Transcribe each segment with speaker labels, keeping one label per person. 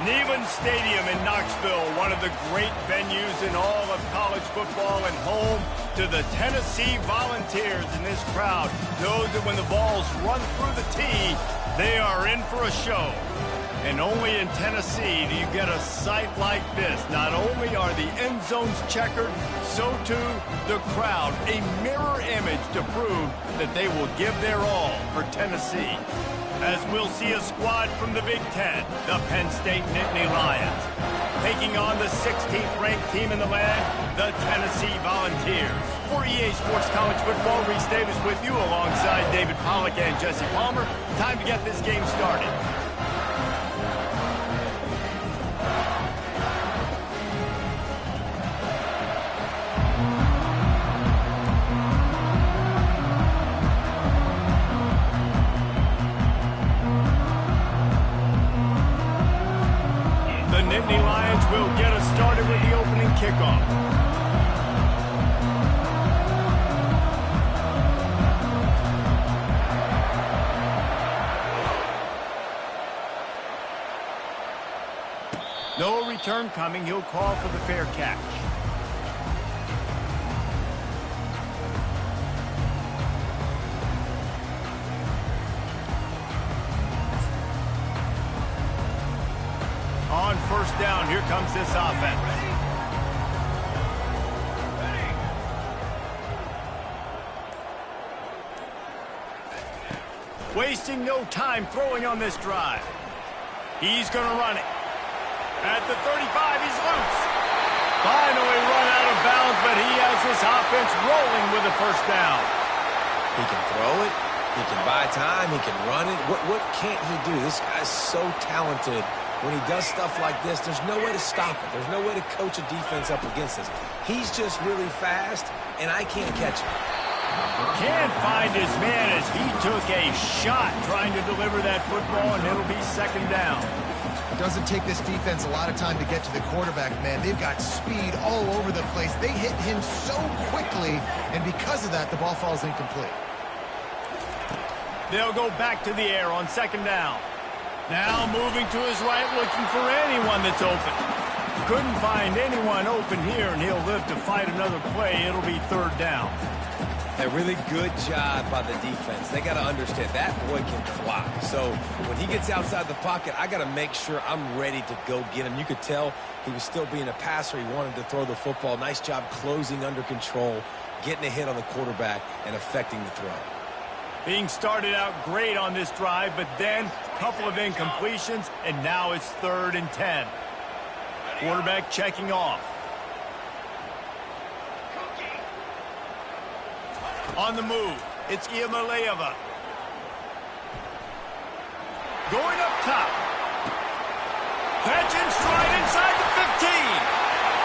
Speaker 1: Neyland Stadium in Knoxville, one of the great venues in all of college football and home to the Tennessee Volunteers. And this crowd knows that when the balls run through the tee, they are in for a show. And only in Tennessee do you get a sight like this. Not only are the end zones checkered, so too the crowd, a mirror image to prove that they will give their all for Tennessee. As we'll see a squad from the Big Ten, the Penn State Nittany Lions, taking on the 16th ranked team in the land, the Tennessee Volunteers. For EA Sports College Football, Reese Davis with you alongside David Pollack and Jesse Palmer. Time to get this game started. Nittany Lions will get us started with the opening kickoff. No return coming. He'll call for the fair catch. On first down, here comes this offense. Wasting no time throwing on this drive. He's going to run it. At the 35, he's loose. Finally run out of bounds, but he has this offense rolling with a first down.
Speaker 2: He can throw it. He can buy time. He can run it. What can't he do? This guy's so talented. When he does stuff like this, there's no way to stop it. There's no way to coach a defense up against this. He's just really fast, and I can't catch him.
Speaker 1: Can't find his man as he took a shot trying to deliver that football, and it'll be second down.
Speaker 3: It doesn't take this defense a lot of time to get to the quarterback, man. They've got speed all over the place. They hit him so quickly, and because of that, the ball falls incomplete.
Speaker 1: They'll go back to the air on second down. Now moving to his right, looking for anyone that's open. Couldn't find anyone open here, and he'll live to fight another play. It'll be third down.
Speaker 2: A really good job by the defense. They got to understand that boy can fly. So when he gets outside the pocket, I got to make sure I'm ready to go get him. You could tell he was still being a passer. He wanted to throw the football. Nice job closing under control, getting a hit on the quarterback, and affecting the throw.
Speaker 1: Being started out great on this drive, but then a couple of incompletions, and now it's 3rd and 10. Quarterback checking off. On the move, it's Iamaleava. Going up top. Catch and stride inside the 15.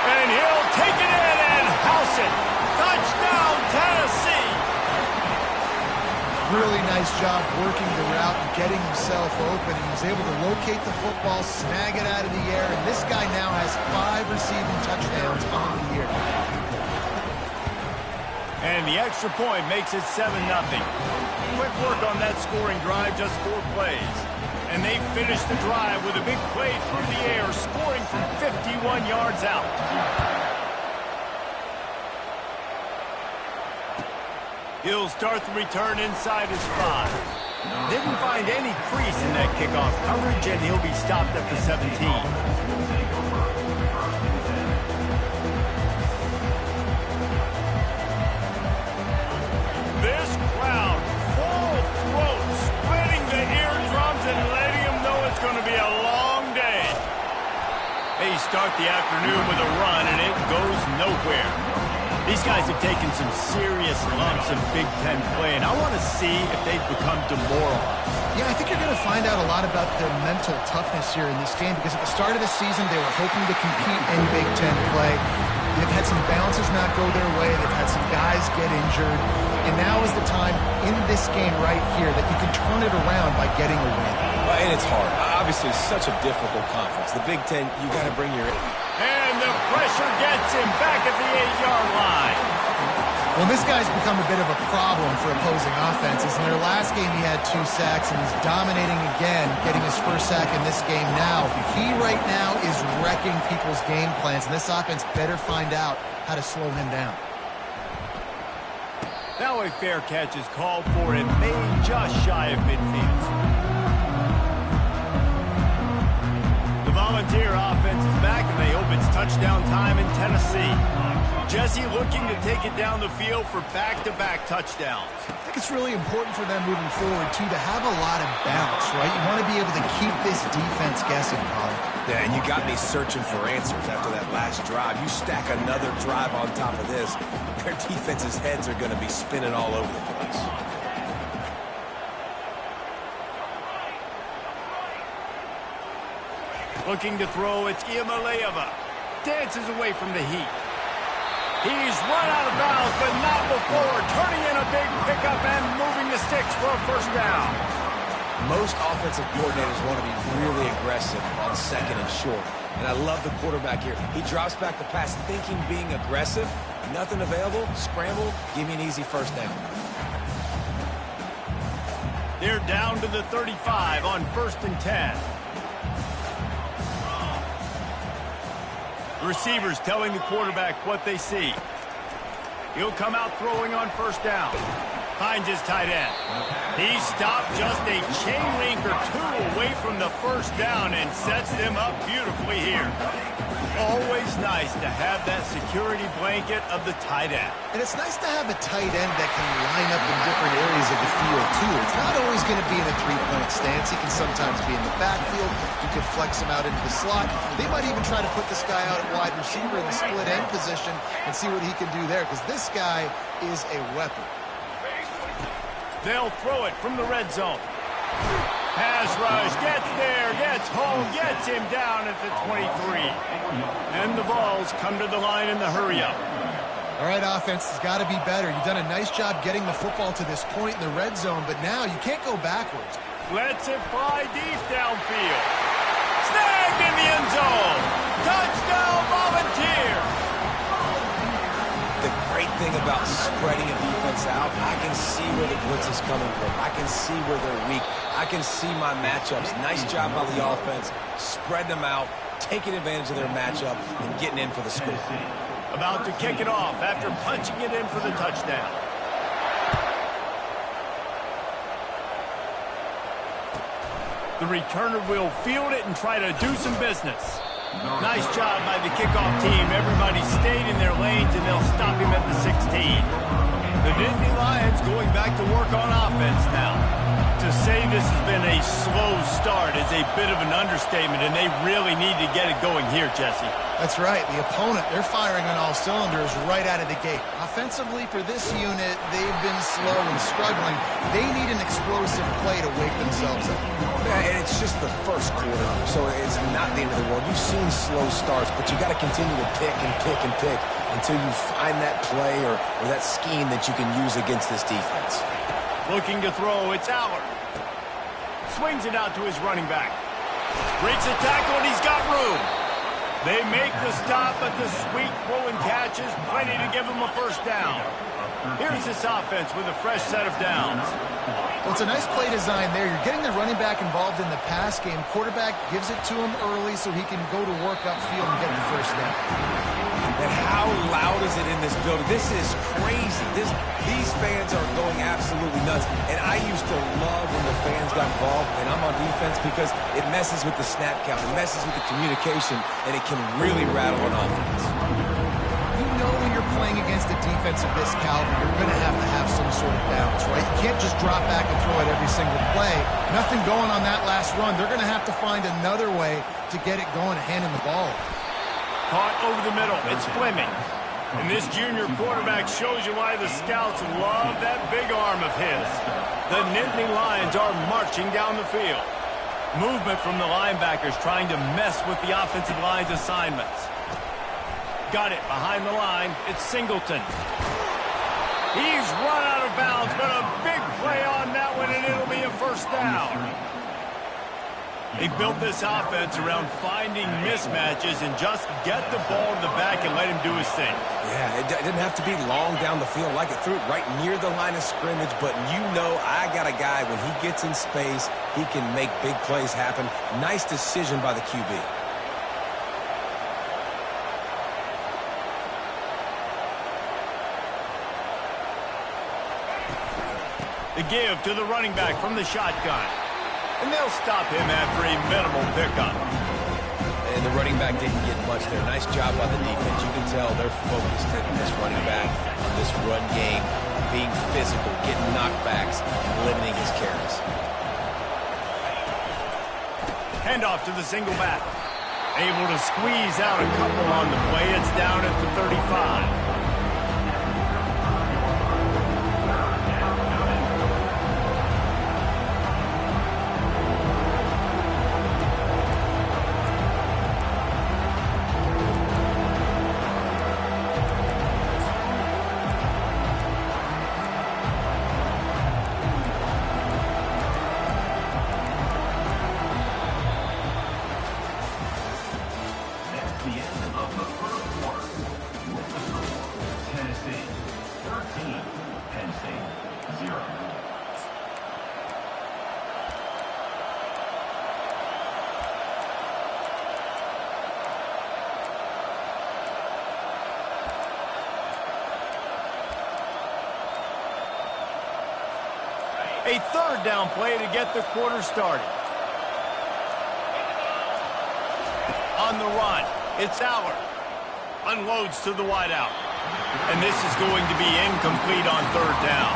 Speaker 1: And he'll take it in and house it. Touchdown, Tennessee.
Speaker 3: Really nice job working the route and getting himself open. He was able to locate the football, snag it out of the air, and this guy now has 5 receiving touchdowns on the year.
Speaker 1: And the extra point makes it 7-0. Quick work on that scoring drive, just 4 plays. And they finish the drive with a big play through the air, scoring from 51 yards out. He'll start the return inside his 5. Didn't find any crease in that kickoff coverage, and he'll be stopped at the 17. This crowd, full throat, splitting the eardrums and letting them know it's going to be a long day. They start the afternoon with a run, and it goes nowhere. These guys have taken some serious lumps in Big Ten play, and I want to see if they've become demoralized.
Speaker 3: Yeah, I think you're going to find out a lot about their mental toughness here in this game, because at the start of the season, they were hoping to compete in Big Ten play. They've had some bounces not go their way. They've had some guys get injured. And now is the time in this game right here that you can turn it around by getting a win.
Speaker 2: And it's hard. Obviously, it's such a difficult conference. The Big Ten, you got to bring your...
Speaker 1: And the pressure gets him back at the 8-yard line.
Speaker 3: Well, this guy's become a bit of a problem for opposing offenses. In their last game, he had 2 sacks, and he's dominating again, getting his first sack in this game now. He right now is wrecking people's game plans, and this offense better find out how to slow him down.
Speaker 1: Now a fair catch is called for and made just shy of midfield. The Volunteer offense is back, and they hope it's touchdown time in Tennessee. Jesse looking to take it down the field for back-to-back touchdowns.
Speaker 3: I think it's really important for them moving forward, too, to have a lot of bounce, right? You want to be able to keep this defense guessing, Colin.
Speaker 2: Yeah, and you got me searching for answers after that last drive. You stack another drive on top of this, their defense's heads are going to be spinning all over the place.
Speaker 1: Looking to throw, it's Iamaleava. Dances away from the heat. He's run out of bounds, but not before. Turning in a big pickup and moving the sticks for a first down.
Speaker 2: Most offensive coordinators want to be really aggressive on second and short. And I love the quarterback here. He drops back the pass thinking being aggressive. Nothing available. Scramble. Give me an easy first down.
Speaker 1: They're down to the 35 on 1st and 10. Receivers telling the quarterback what they see. He'll come out throwing on first down. Finds his tight end. He stopped just a chain link or 2 away from the first down and sets them up beautifully here. Always nice to have that security blanket of the tight end.
Speaker 3: And it's nice to have a tight end that can line up in different areas of the field, too. It's not always going to be in a 3-point stance. He can sometimes be in the backfield. You could flex him out into the slot. They might even try to put this guy out at wide receiver in the split end position and see what he can do there, because this guy is a weapon.
Speaker 1: They'll throw it from the red zone. Pass rush, gets there, gets home, gets him down at the 23. And the Vols come to the line in the hurry-up.
Speaker 3: All right, offense has got to be better. You've done a nice job getting the football to this point in the red zone, but now you can't go backwards.
Speaker 1: Lets it fly deep downfield. Snagged in the end zone. Touchdown, Volunteer.
Speaker 2: The great thing about spreading a defense out, I can see where the blitz is coming from. I can see where they're weak. I can see my matchups. Nice job by the offense. Spread them out, taking advantage of their matchup, and getting in for the score.
Speaker 1: About to kick it off after punching it in for the touchdown. The returner will field it and try to do some business. Nice job by the kickoff team. Everybody stayed in their lanes, and they'll stop him at the 16. The Nittany Lions going back to work on offense now. To say this has been a slow start is a bit of an understatement, and they really need to get it going here, Jesse.
Speaker 3: That's right. The opponent, they're firing on all cylinders right out of the gate. Offensively, for this unit, they've been slow and struggling. They need an explosive play to wake themselves up.
Speaker 2: Yeah, and it's just the first quarter, so it's not the end of the world. You've seen slow starts, but you got to continue to pick and pick and pick until you find that play or that scheme that you can use against this defense.
Speaker 1: Looking to throw, it's Allard. Swings it out to his running back. Breaks a tackle, and he's got room. They make the stop, but the sweet throw and catch is plenty to give him a first down. Here's this offense with a fresh set of downs.
Speaker 3: Well, it's a nice play design there. You're getting the running back involved in the pass game. Quarterback gives it to him early so he can go to work upfield and get the first down.
Speaker 2: And how loud is it in this building? This is crazy. These fans are going absolutely nuts. And I used to love when the fans got involved, and I'm on defense because it messes with the snap count. It messes with the communication, and it can really rattle an offense.
Speaker 3: You know when you're playing against a defense of this caliber, you're going to have some sort of balance, right? You can't just drop back and throw it every single play. Nothing going on that last run. They're going to have to find another way to get it going, handing the ball.
Speaker 1: Caught over the middle. It's Fleming. And this junior quarterback shows you why the scouts love that big arm of his. The Nittany Lions are marching down the field. Movement from the linebackers trying to mess with the offensive line's assignments. Got it behind the line. It's Singleton. He's run out of bounds, but a big play on that one, and it'll be a first down. They built this offense around finding mismatches and just get the ball to the back and let him do his thing.
Speaker 2: Yeah, it didn't have to be long down the field. Like it threw it right near the line of scrimmage, but you know I got a guy, when he gets in space, he can make big plays happen. Nice decision by the QB.
Speaker 1: The give to the running back from the shotgun. And they'll stop him after a minimal pickup.
Speaker 2: And the running back didn't get much there. Nice job by the defense. You can tell they're focused in this running back on this run game, being physical, getting knockbacks, and limiting his carries.
Speaker 1: Handoff to the single back. Able to squeeze out a couple on the play. It's down at the 35. A third down play to get the quarter started. On the run, it's Aller. Unloads to the wideout. And this is going to be incomplete on third down.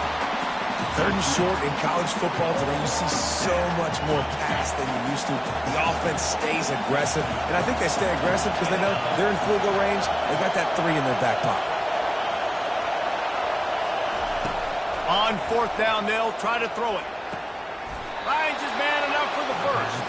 Speaker 2: Third and short in college football today, you see so much more pass than you used to. The offense stays aggressive, and I think they stay aggressive because they know they're in field goal range. They got that 3 in their back pocket.
Speaker 1: On fourth down, they'll try to throw it. Finds his man enough for the first.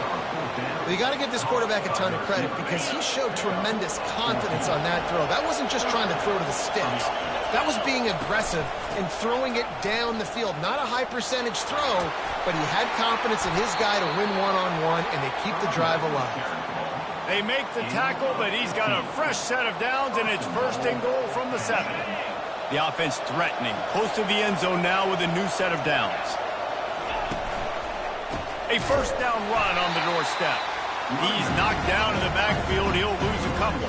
Speaker 3: Well, you got to give this quarterback a ton of credit because he showed tremendous confidence on that throw. That wasn't just trying to throw to the sticks. That was being aggressive and throwing it down the field. Not a high percentage throw, but he had confidence in his guy to win one-on-one, and they keep the drive alive.
Speaker 1: They make the tackle, but he's got a fresh set of downs, and it's first and goal from the 7. The offense threatening, close to the end zone now with a new set of downs. A first down run on the doorstep. He's knocked down in the backfield. He'll lose a couple.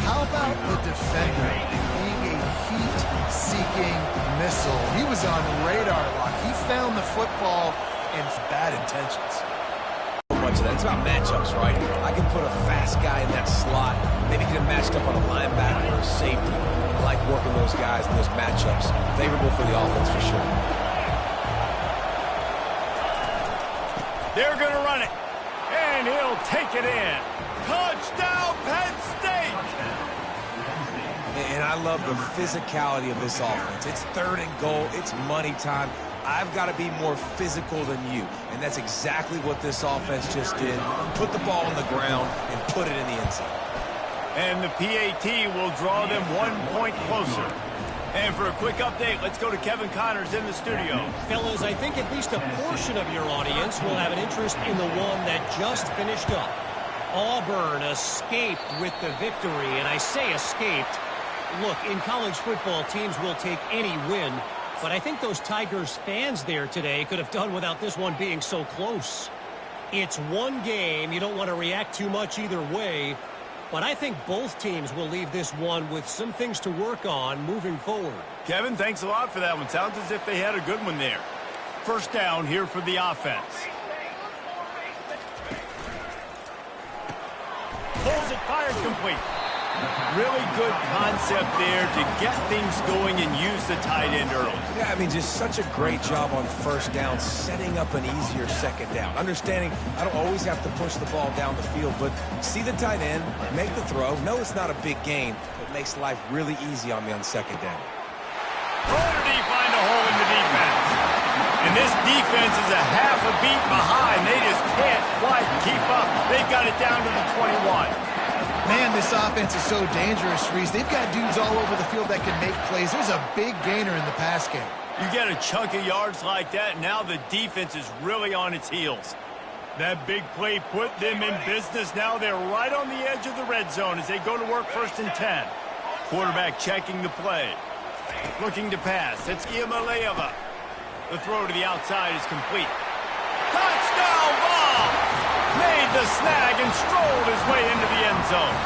Speaker 3: How about the defender being a heat-seeking missile? He was on radar lock. He found the football and bad intentions.
Speaker 2: Much of that. It's about matchups, right? I can put a fast guy in that slot, maybe get him matched up on a linebacker or a safety. I like working those guys in those matchups. Favorable for the offense for sure.
Speaker 1: They're going to run it, and he'll take it in. Touchdown, Penn State!
Speaker 2: And I love the physicality of this offense. It's third and goal. It's money time. I've got to be more physical than you. And that's exactly what this offense just did. Put the ball on the ground and put it in the end zone.
Speaker 1: And the PAT will draw them 1 point closer. And for a quick update, let's go to Kevin Connors in the studio.
Speaker 4: Fellas, I think at least a portion of your audience will have an interest in the one that just finished up. Auburn escaped with the victory, and I say escaped Look, in college football, teams will take any win, but I think those Tigers fans there today could have done without this one being so close. It's one game. You don't want to react too much either way, but I think both teams will leave this one with some things to work on moving forward.
Speaker 1: Kevin, thanks a lot for that one. Sounds as if they had a good one there. First down here for the offense. Pulls it, fired, complete. Really good concept there to get things going and use the tight end early.
Speaker 2: Yeah, I mean, just such a great job on first down, setting up an easier second down. Understanding I don't always have to push the ball down the field, but see the tight end, make the throw. No, it's not a big gain, but it makes life really easy on me on second down.
Speaker 1: Doherty find a hole in the defense. And this defense is a half a beat behind. They just can't quite keep up. They've got it down to the 21.
Speaker 3: Man, this offense is so dangerous, Reese. They've got dudes all over the field that can make plays. There's a big gainer in the pass game.
Speaker 1: You get a chunk of yards like that, and now the defense is really on its heels. That big play put them in business. Now they're right on the edge of the red zone as they go to work 1st and 10. Quarterback checking the play. Looking to pass. It's Iamaleava. The throw to the outside is complete. Touchdown ball! Made the snag and strolled his way into the end zone.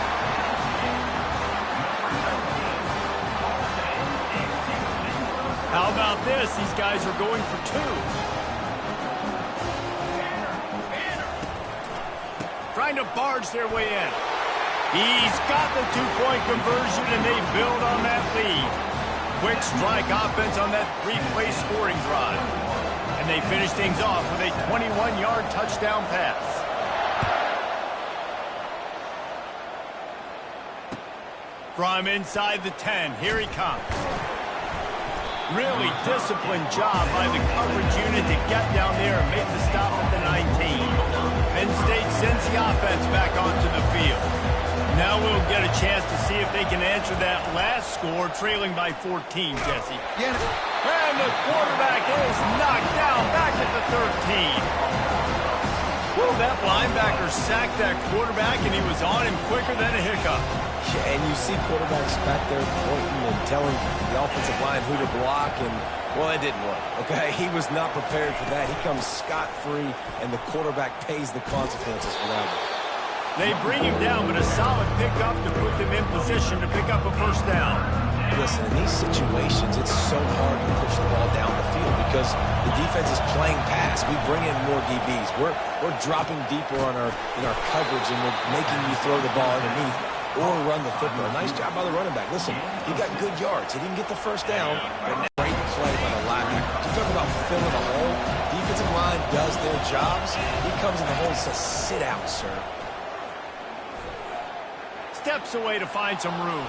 Speaker 1: How about this? These guys are going for 2. Trying to barge their way in. He's got the 2-point conversion, and they build on that lead. Quick strike offense on that 3-play scoring drive. And they finish things off with a 21-yard touchdown pass. From inside the 10, here he comes. Really disciplined job by the coverage unit to get down there and make the stop at the 19. Penn State sends the offense back onto the field. Now we'll get a chance to see if they can answer that last score, trailing by 14, Jesse.
Speaker 3: Yeah.
Speaker 1: And the quarterback is knocked down back at the 13. Well, that linebacker sacked that quarterback, and he was on him quicker than a hiccup.
Speaker 2: Yeah, and you see quarterbacks back there pointing and telling the offensive line who to block, and, well, it didn't work, okay? He was not prepared for that. He comes scot-free, and the quarterback pays the consequences for that one.
Speaker 1: They bring him down, but a solid pickup to put them in position to pick up a first down.
Speaker 2: Listen, in these situations, it's so hard to push the ball down the field because the defense is playing pass. We bring in more DBs. We're dropping deeper in our coverage, and we're making you throw the ball underneath or run the football. Nice job by the running back. Listen, he got good yards. He didn't get the first down, but great play by the linebacker. You talk about filling a hole. Defensive line does their jobs. He comes in the hole and says, sit out, sir.
Speaker 1: Steps away to find some room.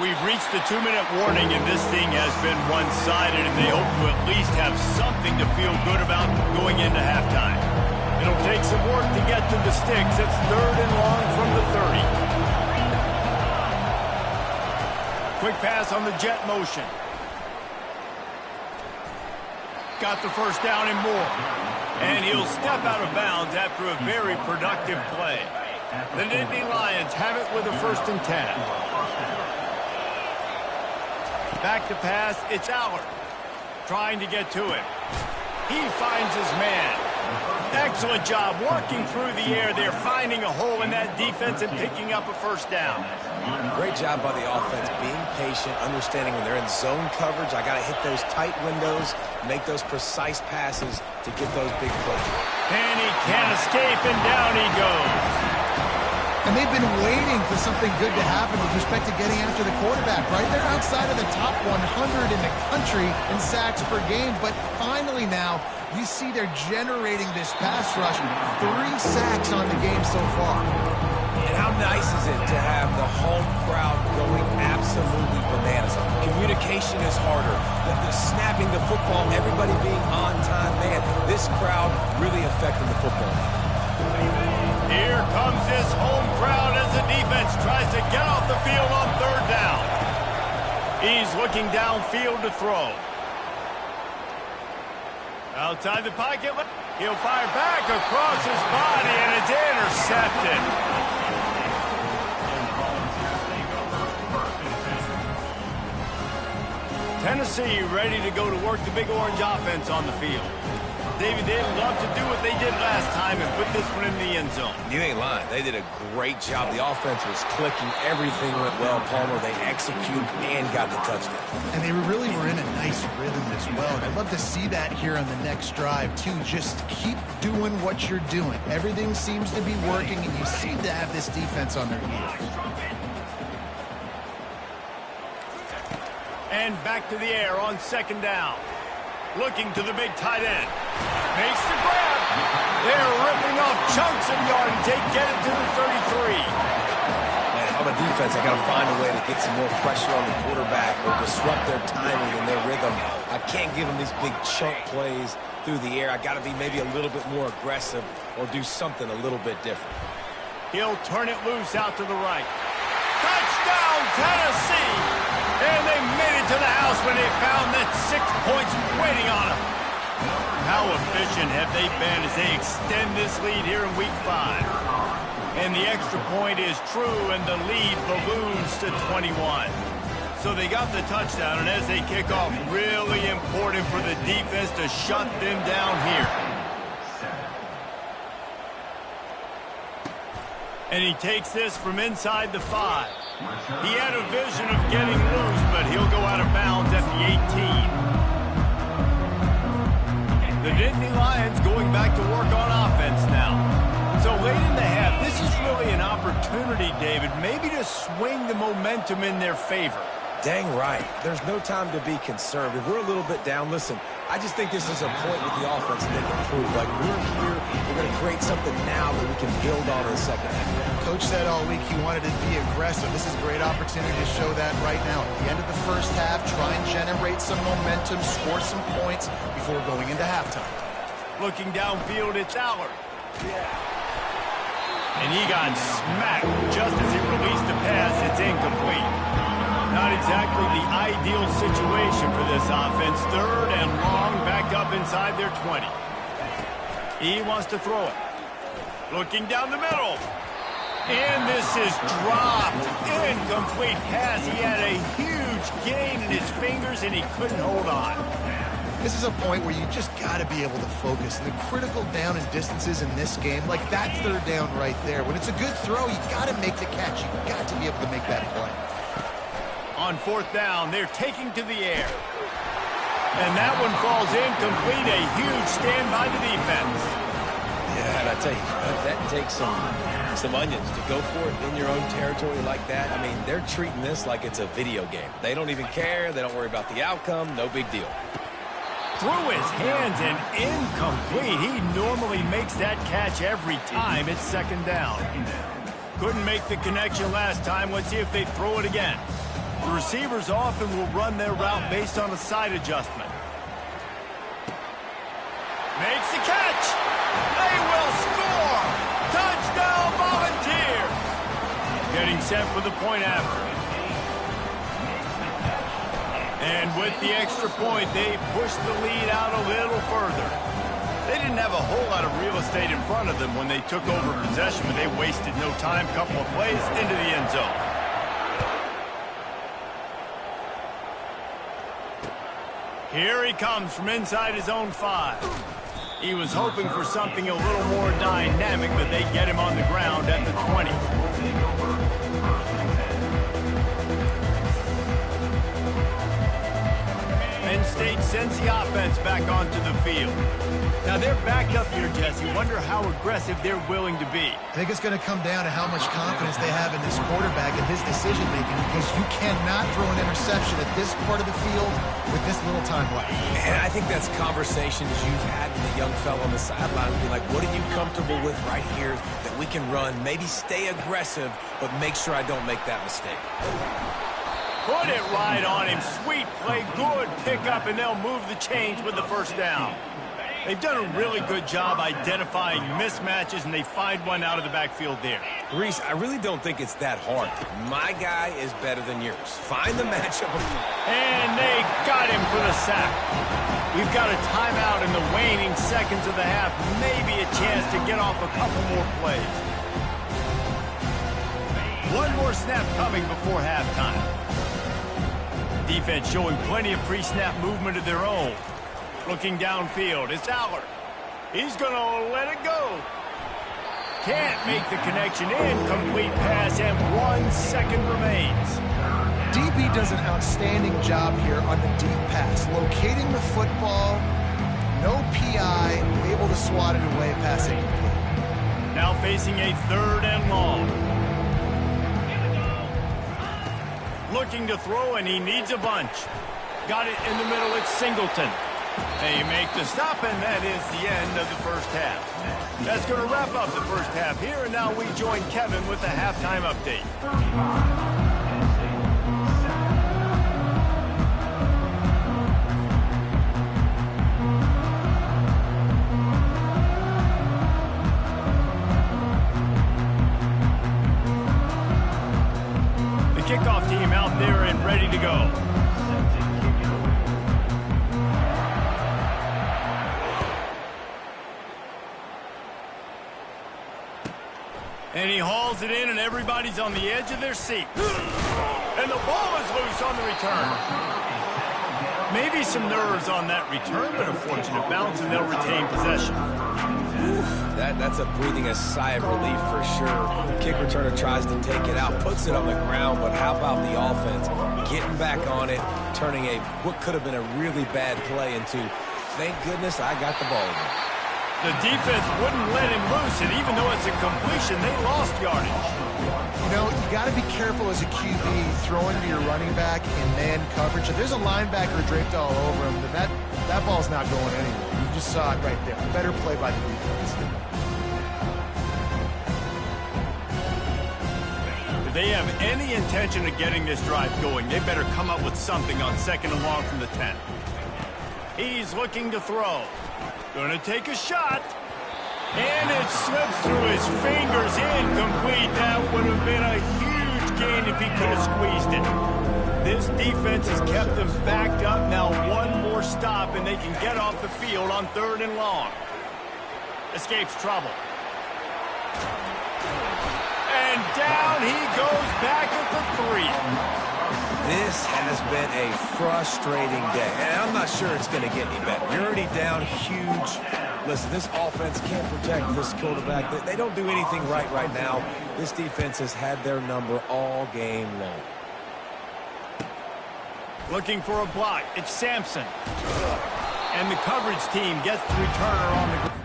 Speaker 1: We've reached the 2-minute warning, and this thing has been one-sided, and they hope to at least have something to feel good about going into halftime. It'll take some work to get to the sticks. It's 3rd and long from the 30. Quick pass on the jet motion. Got the first down and more. And he'll step out of bounds after a very productive play. The Nittany Lions have it with a 1st and 10. Back to pass, it's Allard. Trying to get to him. He finds his man. Excellent job working through the air there, finding a hole in that defense and picking up a first down.
Speaker 2: Great job by the offense, being patient, understanding when they're in zone coverage, I got to hit those tight windows, make those precise passes to get those big plays.
Speaker 1: And he can't escape, and down he goes.
Speaker 3: And they've been waiting for something good to happen with respect to getting after the quarterback, right? They're outside of the top 100 in the country in sacks per game, but finally now you see they're generating this pass rush. 3 sacks on the game so far.
Speaker 2: And how nice is it to have the home crowd going absolutely bananas? Communication is harder. The snapping the football, everybody being on time. Man, this crowd really affecting the football.
Speaker 1: Here comes his home crowd as the defense tries to get off the field on 3rd down. He's looking downfield to throw. Outside the pocket, he'll fire back across his body, and it's intercepted. Tennessee ready to go to work the Big Orange offense on the field. David, they'd love to do what they did last time and put this one in the end zone.
Speaker 2: You ain't lying. They did a great job. The offense was clicking. Everything went well, Palmer. They executed and got the touchdown.
Speaker 3: And they really were in a nice rhythm as well. And I'd love to see that here on the next drive, too. Just keep doing what you're doing. Everything seems to be working, and you seem to have this defense on their heels.
Speaker 1: And back to the air on second down. Looking to the big tight end. Makes the grab. They're ripping off chunks of yardage. Get it to the 33.
Speaker 2: Man, if I'm a defense, I got to find a way to get some more pressure on the quarterback or disrupt their timing and their rhythm. I can't give them these big chunk plays through the air. I got to be maybe a little bit more aggressive or do something a little bit different.
Speaker 1: He'll turn it loose out to the right. Touchdown, Tennessee! And they made it to the house when they found that 6 points waiting on them. How efficient have they been as they extend this lead here in Week 5? And the extra point is true, and the lead balloons to 21. So they got the touchdown, and as they kick off, really important for the defense to shut them down here. And he takes this from inside the 5. He had a vision of getting loose, but he'll go out of bounds at the 18. The Nittany Lions going back to work on offense now. So late in the half, this is really an opportunity, David, maybe to swing the momentum in their favor.
Speaker 2: Dang right. There's no time to be concerned. If we're a little bit down, listen, I just think this is a point with the offense that they can prove. Like, we're here, we're going to create something now that we can build on in the second half.
Speaker 3: Coach said all week he wanted to be aggressive. This is a great opportunity to show that right now. At the end of the first half, try and generate some momentum, score some points before going into halftime.
Speaker 1: Looking downfield, it's Allard. And he got smacked just as he released the pass. It's incomplete. Not exactly the ideal situation for this offense. Third and long, back up inside their 20. He wants to throw it. Looking down the middle. And this is dropped. Incomplete pass. He had a huge gain in his fingers, and he couldn't hold on.
Speaker 3: This is a point where you just got to be able to focus. And the critical down and distances in this game, like that third down right there. When it's a good throw, you got to make the catch. You got to be able to make that play.
Speaker 1: On fourth down, they're taking to the air. And that one falls incomplete. A huge stand by the defense.
Speaker 2: Yeah, and I tell you, that takes some onions to go for it in your own territory like that. I mean, they're treating this like it's a video game. They don't even care. They don't worry about the outcome. No big deal.
Speaker 1: Through his hands and incomplete. He normally makes that catch every time. It's second down. Couldn't make the connection last time. Let's see if they throw it again. The receivers often will run their route based on a side adjustment. Makes the catch. They will score. Touchdown, Volunteers. Getting set for the point after. And with the extra point, they push the lead out a little further. They didn't have a whole lot of real estate in front of them when they took over possession, but they wasted no time. Couple of plays into the end zone. Here he comes from inside his own 5. He was hoping for something a little more dynamic, but they get him on the ground at the 20. Penn State sends the offense back onto the field. Now they're backed up here, Jesse. Wonder how aggressive they're willing to be.
Speaker 3: I think it's going to come down to how much confidence they have in this quarterback and his decision-making, because you cannot throw an interception at this part of the field with this little time left.
Speaker 2: And I think that's conversations you've had with a young fellow on the sideline. Be like, what are you comfortable with right here that we can run? Maybe stay aggressive, but make sure I don't make that mistake.
Speaker 1: Put it right on him. Sweet play, good pickup, and they'll move the chains with the first down. They've done a really good job identifying mismatches, and they find one out of the backfield there.
Speaker 2: Reese, I really don't think it's that hard. My guy is better than yours. Find the matchup.
Speaker 1: And they got him for the sack. We've got a timeout in the waning seconds of the half. Maybe a chance to get off a couple more plays. One more snap coming before halftime. defense showing plenty of pre-snap movement of their own. Looking downfield, it's Aller. He's going to let it go. Can't make the connection. Incomplete pass, and 1 second remains.
Speaker 3: DB does an outstanding job here on the deep pass, locating the football, no PI, able to swat it away, pass incomplete.
Speaker 1: Now facing a 3rd and long. Looking to throw, and he needs a bunch. Got it in the middle, it's Singleton. They make the stop, and that is the end of the first half. That's going to wrap up the first half here, and now we join Kevin with the halftime update. The kickoff team out there and ready to go. And he hauls it in, and everybody's on the edge of their seat. And the ball is loose on the return. Maybe some nerves on that return, but a fortunate bounce, and they'll retain possession.
Speaker 2: That's a breathing a sigh of relief for sure. The kick returner tries to take it out, puts it on the ground, but how about the offense getting back on it, turning what could have been a really bad play into, thank goodness I got the ball again.
Speaker 1: The defense wouldn't let him loose, and even though it's a completion, they lost yardage.
Speaker 3: You know, you got to be careful as a QB throwing to your running back in man coverage. If there's a linebacker draped all over him, then that ball's not going anywhere. You just saw it right there. Better play by the defense.
Speaker 1: If they have any intention of getting this drive going, they better come up with something on 2nd and long from the 10. He's looking to throw. Going to take a shot. And it slips through his fingers. Incomplete. That would have been a huge gain if he could have squeezed it. This defense has kept them backed up. Now 1 more stop, and they can get off the field on 3rd and long. Escapes trouble. And down he goes back at the 3.
Speaker 2: This has been a frustrating day, and I'm not sure it's going to get any better. You're already down huge. Listen, this offense can't protect this quarterback. They don't do anything right now. This defense has had their number all game long.
Speaker 1: Looking for a block. It's Sampson. And the coverage team gets the returner on the ground.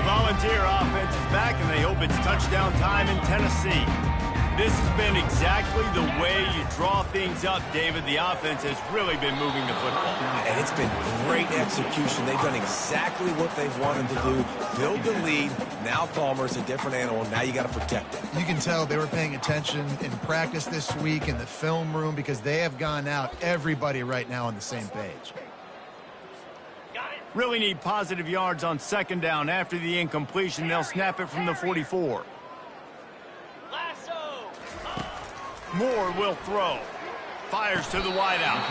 Speaker 1: Volunteer offense is back, and they hope it's touchdown time in Tennessee. This has been exactly the way you draw things up, David. The offense has really been moving the football.
Speaker 2: And it's been great execution. They've done exactly what they've wanted to do. Build the lead. Now Palmer's a different animal. Now you got to protect it.
Speaker 3: You can tell they were paying attention in practice this week in the film room because they have gone out, everybody right now on the same page.
Speaker 1: Really need positive yards on 2nd down. After the incompletion, they'll snap it from the 44. Moore will throw. Fires to the wideout.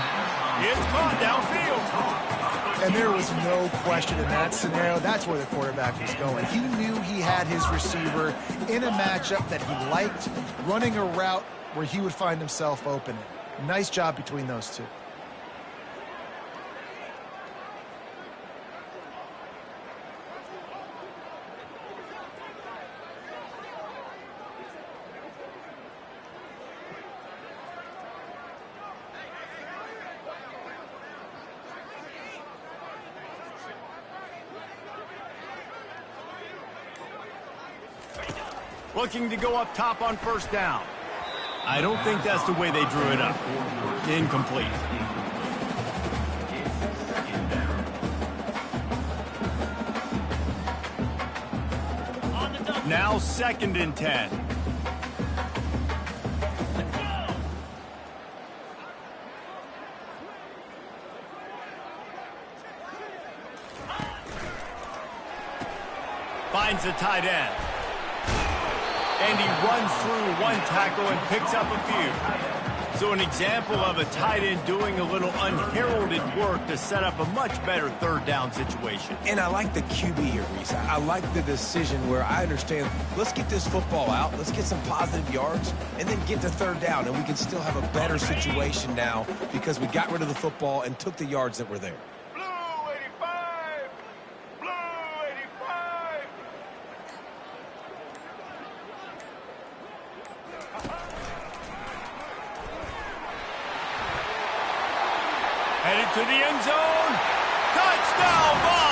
Speaker 1: It's caught downfield.
Speaker 3: And there was no question in that scenario. That's where the quarterback was going. He knew he had his receiver in a matchup that he liked, running a route where he would find himself open. Nice job between those two.
Speaker 1: looking to go up top on first down. I don't think that's the way they drew it up. Incomplete. Now 2nd and 10. Finds the tight end. And he runs through one tackle and picks up a few. So an example of a tight end doing a little unheralded work to set up a much better 3rd down situation.
Speaker 2: And I like the QB here, Reese. I like the decision where I understand, let's get this football out, let's get some positive yards, and then get to 3rd down, and we can still have a better situation now because we got rid of the football and took the yards that were there.
Speaker 1: Headed to the end zone. Touchdown,